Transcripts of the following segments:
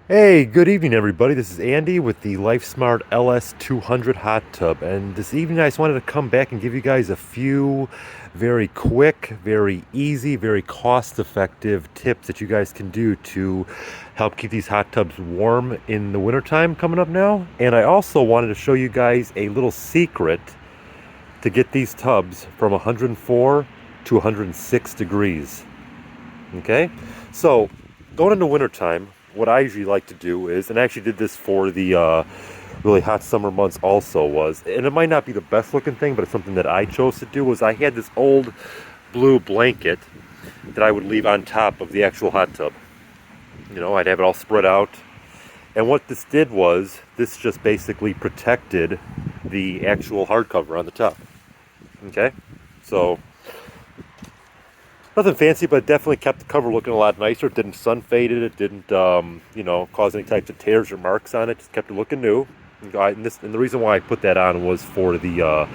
Hey, good evening, everybody. This is Andy with the LifeSmart LS200 hot tub. And this evening, I just wanted to come back and give you guys a few very quick, very easy, very cost effective tips that you guys can do to help keep these hot tubs warm in the wintertime coming up now. And I also wanted to show you guys a little secret to get these tubs from 104 to 106 degrees. Okay? So, going into wintertime, what I usually like to do is, and I actually did this for the really hot summer months also, was, and it might not be the best looking thing, but it's something that I chose to do, was I had this old blue blanket that I would leave on top of the actual hot tub. You know, I'd have it all spread out. And what this did was, this just basically protected the actual hardcover on the top. Okay? So, nothing fancy, but it definitely kept the cover looking a lot nicer. It didn't sun fade it. It didn't, cause any types of tears or marks on it. Just kept it looking new. And the reason why I put that on was for the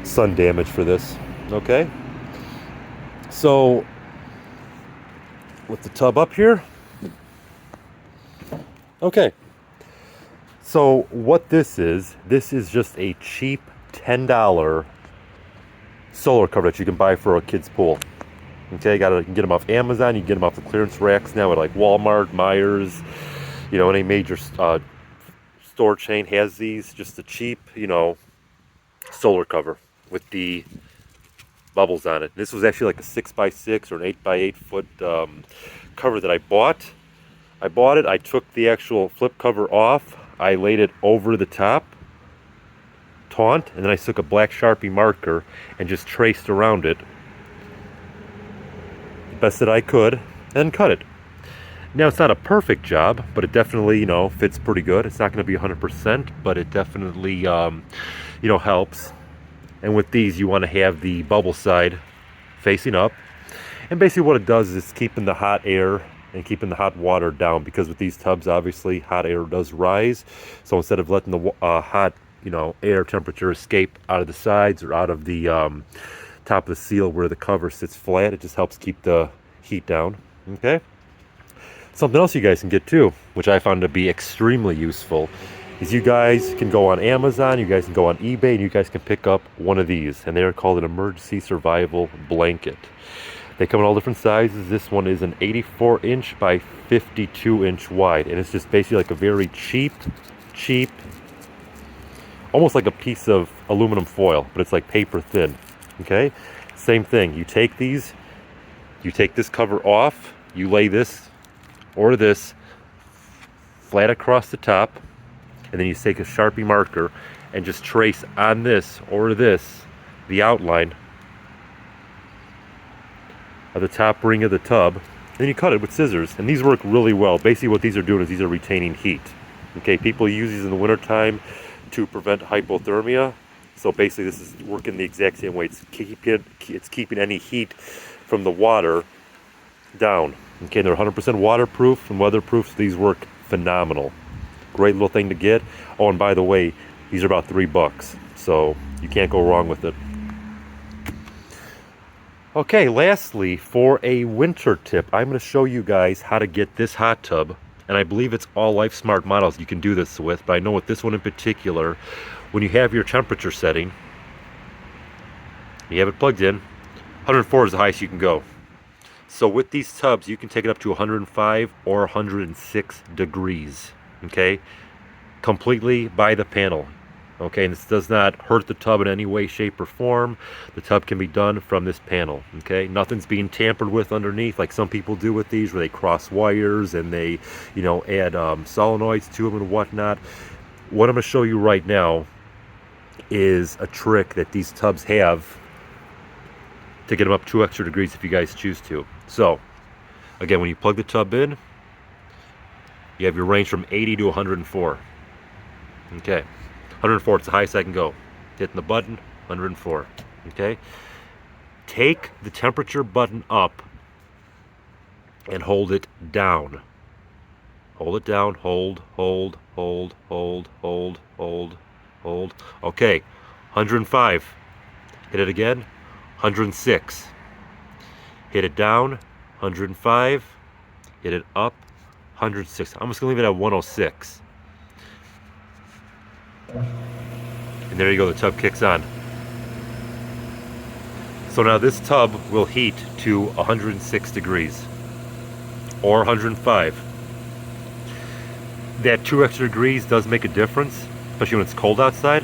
sun damage for this. Okay. So with the tub up here. Okay. So what this is just a cheap $10 solar cover that you can buy for a kid's pool. Okay, you can get them off Amazon. You can get them off the clearance racks now at like Walmart, Myers, any major store chain has these. Just a cheap, solar cover with the bubbles on it. This was actually like a 6x6 or an 8x8 foot cover that I bought. I bought it. I took the actual flip cover off. I laid it over the top, taunt, and then I took a black Sharpie marker and just traced around it best that I could and cut it. Now it's not a perfect job, but it definitely, fits pretty good. It's not going to be 100%, but it definitely, helps. And with these, you want to have the bubble side facing up. And basically what it does is it's keeping the hot air and keeping the hot water down, because with these tubs, obviously, hot air does rise. So instead of letting the hot, air temperature escape out of the sides or out of the top of the seal where the cover sits flat, it just helps keep the heat down. Okay. Something else you guys can get too, which I found to be extremely useful, is you guys can go on Amazon, you guys can go on eBay, and you guys can pick up one of these, and they're called an emergency survival blanket. They come in all different sizes. This one is an 84-inch by 52-inch wide, and it's just basically like a very cheap, almost like a piece of aluminum foil, but it's like paper thin. Okay, same thing. You take this cover off, you lay this or this flat across the top, and then you take a Sharpie marker and just trace on this or this the outline of the top ring of the tub. And then you cut it with scissors, and these work really well. Basically what these are doing is these are retaining heat. Okay, people use these in the wintertime to prevent hypothermia. So basically this is working the exact same way. It's keeping any heat from the water down. Okay, they're 100% waterproof and weatherproof, so these work phenomenal. Great little thing to get. Oh, and by the way, these are about $3, so you can't go wrong with it. Okay, lastly, for a winter tip, I'm going to show you guys how to get this hot tub, and I believe it's all LifeSmart models you can do this with, but I know with this one in particular, when you have your temperature setting, you have it plugged in, 104 is the highest you can go. So with these tubs, you can take it up to 105 or 106 degrees, okay? Completely by the panel, okay? And this does not hurt the tub in any way, shape, or form. The tub can be done from this panel, okay? Nothing's being tampered with underneath like some people do with these, where they cross wires and they, add solenoids to them and whatnot. What I'm going to show you right now is a trick that these tubs have to get them up 2 extra degrees if you guys choose to. So, again, when you plug the tub in, you have your range from 80 to 104. Okay, 104, it's the highest I can go. Hitting the button, 104. Okay, take the temperature button up and hold it down. Hold it down, hold. Okay, 105. Hit it again, 106. Hit it down, 105. Hit it up, 106. I'm just gonna leave it at 106. And there you go, the tub kicks on. So now this tub will heat to 106 degrees or 105. That 2 extra degrees does make a difference, especially when it's cold outside.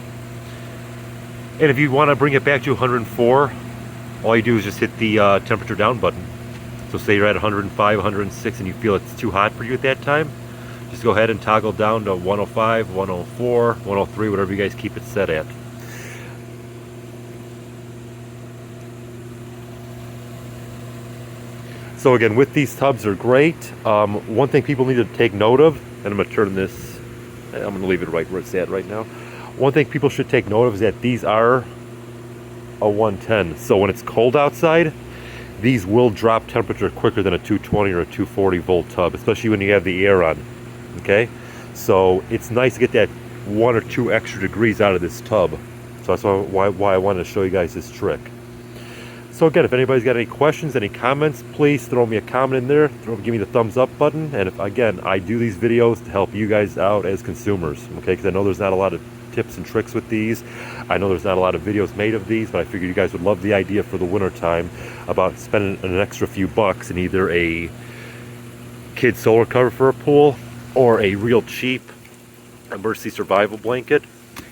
And if you want to bring it back to 104, all you do is just hit the temperature down button. So say you're at 105, 106 and you feel it's too hot for you at that time, just go ahead and toggle down to 105, 104, 103, whatever you guys keep it set at. So again, with these tubs are great. One thing people need to take note of, and I'm going to turn this, I'm going to leave it right where it's at right now. One thing people should take note of is that these are a 110. So when it's cold outside, these will drop temperature quicker than a 220 or a 240 volt tub, especially when you have the air on. Okay? So it's nice to get that 1 or 2 extra degrees out of this tub. So that's why I wanted to show you guys this trick. So again, if anybody's got any questions, any comments, please throw me a comment in there. Give me the thumbs up button. And if, again, I do these videos to help you guys out as consumers, okay? Because I know there's not a lot of tips and tricks with these. I know there's not a lot of videos made of these, but I figured you guys would love the idea for the winter time about spending an extra few bucks in either a kid solar cover for a pool or a real cheap emergency survival blanket.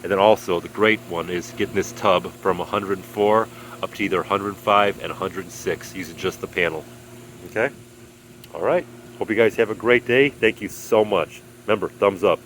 And then also the great one is getting this tub from 104 up to either 105 and 106 using just the panel. Okay? All right. Hope you guys have a great day. Thank you so much. Remember, thumbs up.